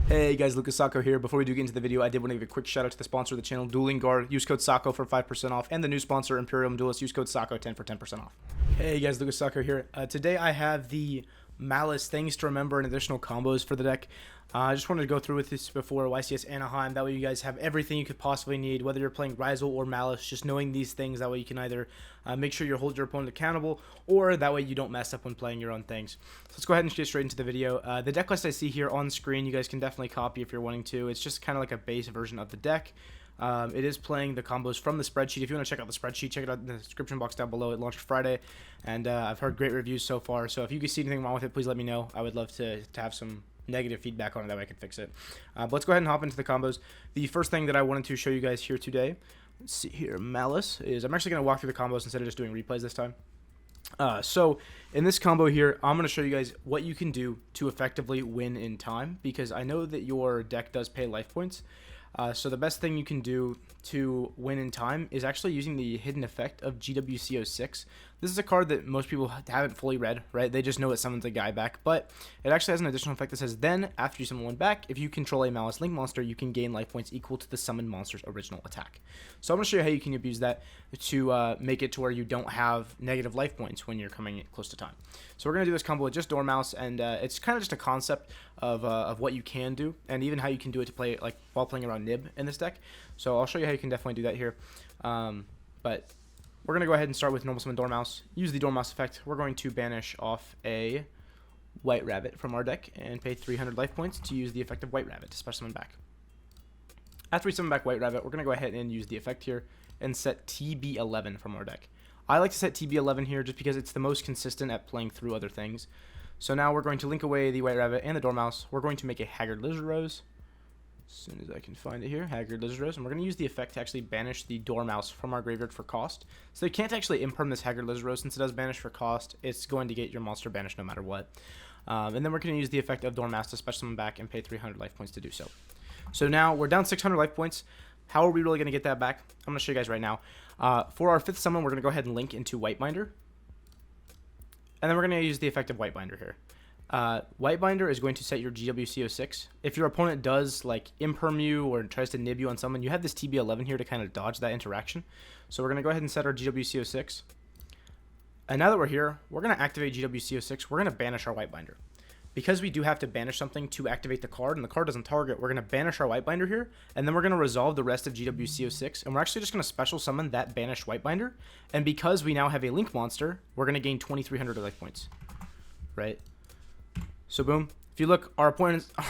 Hey guys, Lucas Sacco here. Before we do get into the video, I did want to give a quick shout out to the sponsor of the channel, Dueling Guard. Use code Sacco for 5% off, and the new sponsor, Imperium Duelist. Use code Sacco 10 for 10% off. Hey guys, Lucas Sacco here. Today I have the Maliss Things to Remember and additional combos for the deck. I just wanted to go through with this before YCS Anaheim. That way you guys have everything you could possibly need, whether you're playing Rizal or Maliss. Just knowing these things, that way you can either make sure you hold your opponent accountable, or that way you don't mess up when playing your own things. So let's go ahead and get straight into the video. The deck list I see here on screen, you guys can definitely copy if you're wanting to. It's just kind of like a base version of the deck. It is playing the combos from the spreadsheet. If you want to check out the spreadsheet, check it out in the description box down below. It launched Friday, and I've heard great reviews so far. So if you can see anything wrong with it, please let me know. I would love to have some negative feedback on it, that way I can fix it. But let's go ahead and hop into the combos. The first thing that I wanted to show you guys here today, let's see here, Maliss, is I'm actually going to walk through the combos instead of just doing replays this time. So in this combo here, I'm going to show you guys what you can do to effectively win in time, because I know that your deck does pay life points. So the best thing you can do to win in time is actually using the hidden effect of GWC06. This is a card that most people haven't fully read, right? They just know it summons a guy back, but it actually has an additional effect that says, then, after you summon one back, if you control a Maliss Link monster, you can gain life points equal to the summoned monster's original attack. So I'm going to show you how you can abuse that to make it to where you don't have negative life points when you're coming close to time. So we're going to do this combo with just Dormouse, and it's kind of just a concept of what you can do, and even how you can do it to play like while playing around Nib in this deck. So I'll show you how you can definitely do that here. But we're going to go ahead and start with normal summon Dormouse. Use the Dormouse effect. We're going to banish off a White Rabbit from our deck and pay 300 life points to use the effect of White Rabbit to special summon back. After we summon back White Rabbit, we're going to go ahead and use the effect here and set TB11 from our deck. I like to set TB11 here just because it's the most consistent at playing through other things. So now we're going to link away the White Rabbit and the Dormouse. We're going to make a Haggard Lizard Rose. As soon as I can find it here, Haggard Lizard Rose, and we're going to use the effect to actually banish the Dormouse from our graveyard for cost. So you can't actually imperm this Haggard Lizard Rose since it does banish for cost. It's going to get your monster banished no matter what. And then we're going to use the effect of Dormouse to special summon back and pay 300 life points to do so. So now we're down 600 life points. How are we really going to get that back? I'm going to show you guys right now. For our 5th summon, we're going to go ahead and link into White Binder. And then we're going to use the effect of White Binder here. White Binder is going to set your GWC06. If your opponent does like imperm you or tries to nib you on someone, you have this TB11 here to kind of dodge that interaction. So we're going to go ahead and set our GWC06. And now that we're here, we're going to activate GWC06. We're going to banish our White Binder. Because we do have to banish something to activate the card, and the card doesn't target, we're going to banish our White Binder here, and then we're going to resolve the rest of GWC06, and we're actually just going to special summon that banished White Binder, and because we now have a Link monster, we're going to gain 2,300 life points, right? So boom. If you look, our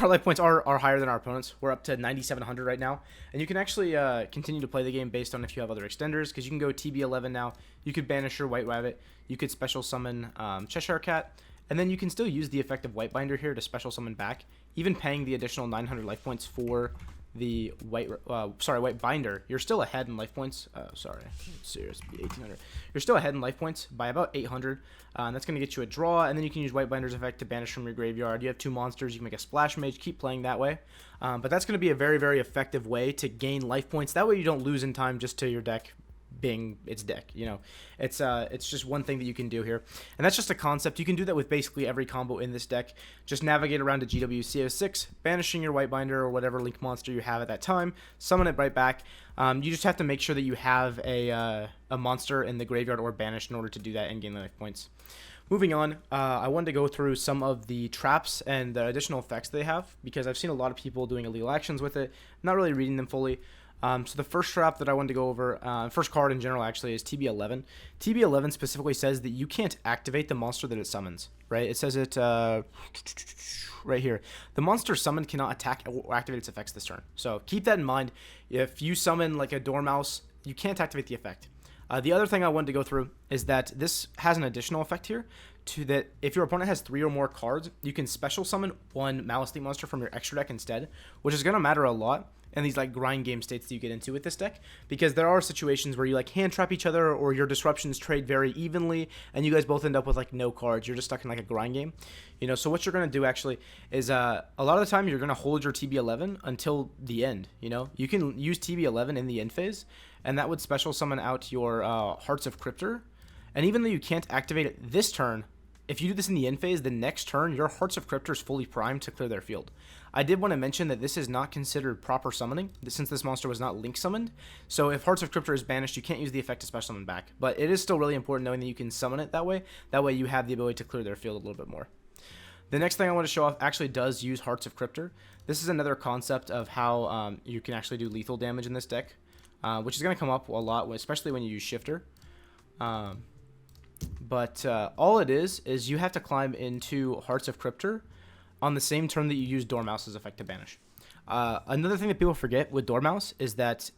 life points are higher than our opponents. We're up to 9,700 right now, and you can actually continue to play the game based on if you have other extenders, because you can go TB11 now, you could banish your White Rabbit, you could special summon Cheshire Cat, and then you can still use the effect of White Binder here to special summon back, even paying the additional 900 life points for the White Binder. You're still ahead in life points. Serious, 1,800. You're still ahead in life points by about 800. And that's going to get you a draw, and then you can use White Binder's effect to banish from your graveyard. You have 2 monsters. You can make a Splash Mage, keep playing that way. But that's going to be a very, very effective way to gain life points. That way you don't lose in time just to your deck being its deck, you know. It's just one thing that you can do here, and that's just a concept. You can do that with basically every combo in this deck. Just navigate around to GWC06, banishing your White Binder or whatever Link monster you have at that time, summon it right back. You just have to make sure that you have a monster in the graveyard or banished in order to do that and gain the life points. Moving on, I wanted to go through some of the traps and the additional effects they have, because I've seen a lot of people doing illegal actions with it, not really reading them fully. So the first trap that I wanted to go over, first card in general actually, is TB11. TB11 specifically says that you can't activate the monster that it summons, right? It says it right here. The monster summoned cannot attack or activate its effects this turn. So keep that in mind. If you summon like a Dormouse, you can't activate the effect. The other thing I wanted to go through is that this has an additional effect here, to that if your opponent has 3 or more cards, you can special summon one Maliss Link monster from your extra deck instead, which is going to matter a lot in these like grind game states that you get into with this deck, because there are situations where you like hand trap each other, or your disruptions trade very evenly and you guys both end up with like no cards. You're just stuck in like a grind game, you know. So what you're going to do actually is a lot of the time you're going to hold your TB11 until the end, you know. You can use TB11 in the end phase, and that would special summon out your Hearts of Cryptor, and even though you can't activate it this turn, if you do this in the end phase, the next turn, your Hearts of Cryptor is fully primed to clear their field. I did want to mention that this is not considered proper summoning since this monster was not link summoned. So if Hearts of Cryptor is banished, you can't use the effect to special summon back. But it is still really important knowing that you can summon it that way. That way you have the ability to clear their field a little bit more. The next thing I want to show off actually does use Hearts of Cryptor. This is another concept of how you can actually do lethal damage in this deck, which is going to come up a lot, especially when you use Shifter. But all it is you have to climb into Hearts of Cryptor on the same turn that you use Dormouse's effect to banish. Another thing that people forget with Dormouse is that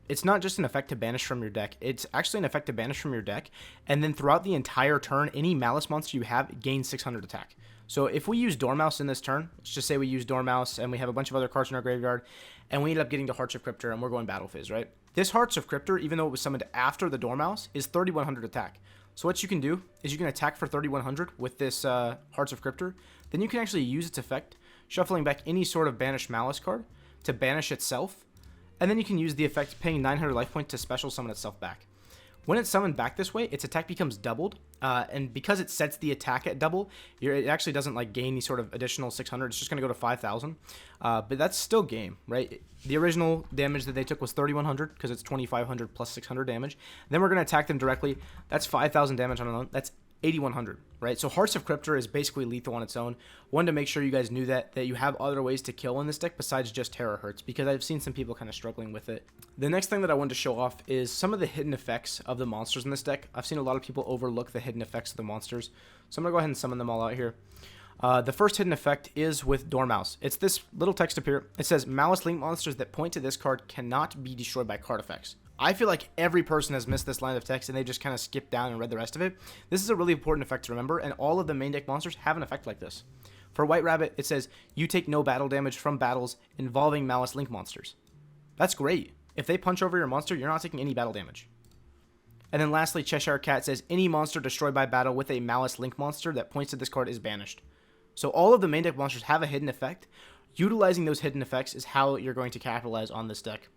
it's not just an effect to banish from your deck. It's actually an effect to banish from your deck, and then throughout the entire turn, any Maliss monster you have gains 600 attack. So if we use Dormouse in this turn, let's just say we use Dormouse and we have a bunch of other cards in our graveyard, and we end up getting to Hearts of Cryptor and we're going Battle Phase, right? This Hearts of Cryptor, even though it was summoned after the Dormouse, is 3100 attack. So what you can do is you can attack for 3100 with this Hearts of Cryptor. Then you can actually use its effect, shuffling back any sort of banished Maliss card to banish itself. And then you can use the effect paying 900 life points to special summon itself back. When it's summoned back this way, its attack becomes doubled. And because it sets the attack at double, it actually doesn't like gain any sort of additional 600. It's just going to go to 5,000. But that's still game, right? The original damage that they took was 3,100 because it's 2,500 plus 600 damage. Then we're going to attack them directly. That's 5,000 damage on its own. That's 8,100, right? So Hearts of Cryptor is basically lethal on its own. Wanted to make sure you guys knew that you have other ways to kill in this deck besides just Terahertz, because I've seen some people kind of struggling with it. The next thing that I wanted to show off is some of the hidden effects of the monsters in this deck. I've seen a lot of people overlook the hidden effects of the monsters, so I'm going to go ahead and summon them all out here. The first hidden effect is with Dormouse. It's this little text up here. It says, Maliss Link monsters that point to this card cannot be destroyed by card effects. I feel like every person has missed this line of text and they just kind of skipped down and read the rest of it. This is a really important effect to remember, and all of the main deck monsters have an effect like this. For White Rabbit, it says, you take no battle damage from battles involving Maliss Link monsters. That's great. If they punch over your monster, you're not taking any battle damage. And then lastly, Cheshire Cat says, any monster destroyed by battle with a Maliss Link monster that points to this card is banished. So all of the main deck monsters have a hidden effect. Utilizing those hidden effects is how you're going to capitalize on this deck.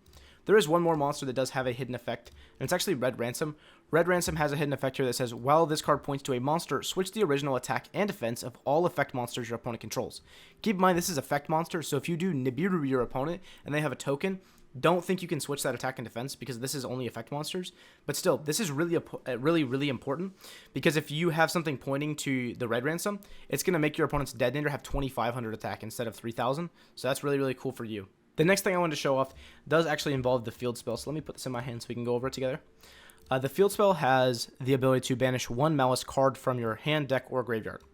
There is one more monster that does have a hidden effect, and it's actually Red Ransom. Red Ransom has a hidden effect here that says, while this card points to a monster, switch the original attack and defense of all effect monsters your opponent controls. Keep in mind, this is effect monster, so if you do Nibiru your opponent and they have a token, don't think you can switch that attack and defense because this is only effect monsters. But still, this is really important because if you have something pointing to the Red Ransom, it's going to make your opponent's Detonator have 2,500 attack instead of 3,000. So that's really cool for you. The next thing I wanted to show off does actually involve the field spell. So let me put this in my hand so we can go over it together. The field spell has the ability to banish one Maliss card from your hand, deck, or graveyard.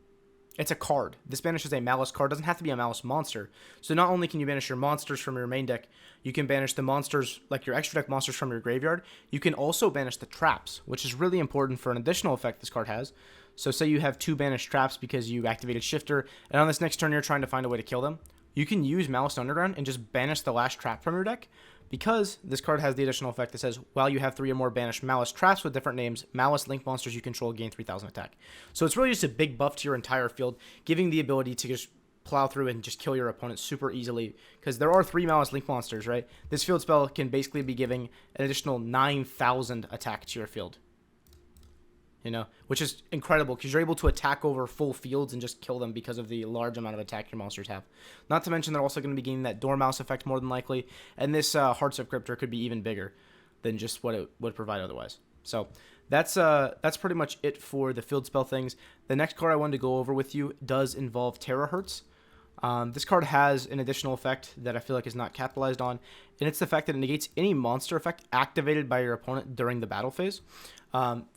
It's a card. This banishes a Maliss card. It doesn't have to be a Maliss monster. So not only can you banish your monsters from your main deck, you can banish the monsters, like your extra deck monsters from your graveyard. You can also banish the traps, which is really important for an additional effect this card has. So say you have 2 banished traps because you activated Shifter, and on this next turn you're trying to find a way to kill them. You can use Maliss Underground and just banish the last trap from your deck, because this card has the additional effect that says, while you have 3 or more banished Maliss traps with different names, Maliss Link monsters you control gain 3,000 attack. So it's really just a big buff to your entire field, giving the ability to just plow through and just kill your opponent super easily, because there are 3 Maliss Link monsters, right? This field spell can basically be giving an additional 9,000 attack to your field. You know, which is incredible because you're able to attack over full fields and just kill them because of the large amount of attack your monsters have. Not to mention they're also going to be gaining that Dormouse effect more than likely, and this Hearts of Cryptor could be even bigger than just what it would provide otherwise. So that's pretty much it for the field spell things. The next card I wanted to go over with you does involve Terahertz. This card has an additional effect that I feel like is not capitalized on, and it's the fact that it negates any monster effect activated by your opponent during the battle phase.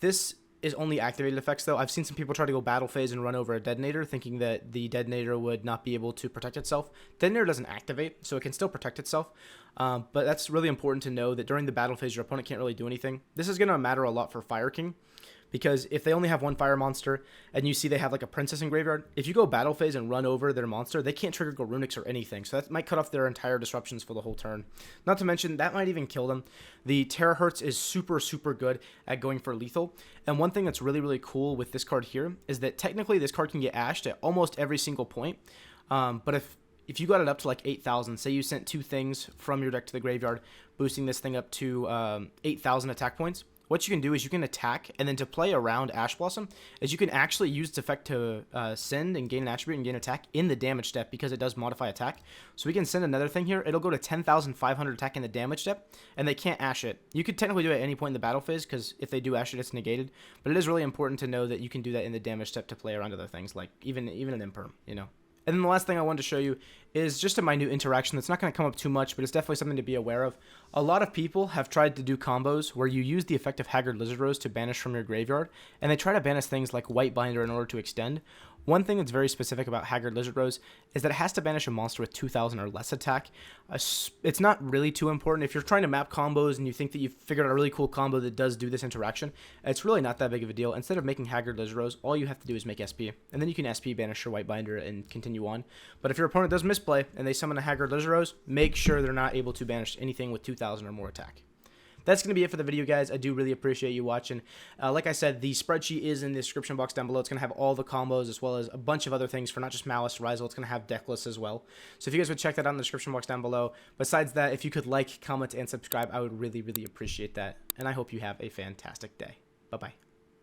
This is only activated effects, though. I've seen some people try to go battle phase and run over a Detonator, thinking that the Detonator would not be able to protect itself. Detonator doesn't activate, so it can still protect itself. But that's really important to know that during the battle phase, your opponent can't really do anything. This is going to matter a lot for Fire King, because if they only have one fire monster and you see they have like a princess in graveyard, if you go battle phase and run over their monster, they can't trigger go runics or anything. So that might cut off their entire disruptions for the whole turn. Not to mention, that might even kill them. The Terahertz is super good at going for lethal. And one thing that's really cool with this card here is that technically this card can get ashed at almost every single point. But if you got it up to like 8,000, say you sent 2 things from your deck to the graveyard, boosting this thing up to 8,000 attack points, what you can do is you can attack, and then to play around Ash Blossom is you can actually use its effect to send and gain an attribute and gain attack in the damage step because it does modify attack. So we can send another thing here. It'll go to 10,500 attack in the damage step, and they can't Ash it. You could technically do it at any point in the battle phase because if they do Ash it, it's negated. But it is really important to know that you can do that in the damage step to play around other things, like even an Imperm, you know. And then the last thing I wanted to show you is just a minute interaction that's not going to come up too much, but it's definitely something to be aware of. A lot of people have tried to do combos where you use the effect of Haggard Lizard Rose to banish from your graveyard, and they try to banish things like White Binder in order to extend. One thing that's very specific about Haggard Lizard Rose is that it has to banish a monster with 2,000 or less attack. It's not really too important. If you're trying to map combos and you think that you've figured out a really cool combo that does do this interaction, it's really not that big of a deal. Instead of making Haggard Lizard Rose, all you have to do is make SP, and then you can SP banish your White Binder and continue on. But if your opponent does misplay and they summon a Haggard Lizard Rose, make sure they're not able to banish anything with 2,000 or more attack. That's going to be it for the video, guys. I do really appreciate you watching. Like I said, the spreadsheet is in the description box down below. It's going to have all the combos as well as a bunch of other things for not just Maliss, Rizal. It's going to have deck lists as well. So if you guys would check that out in the description box down below. Besides that, if you could like, comment, and subscribe, I would really, really appreciate that. And I hope you have a fantastic day. Bye-bye.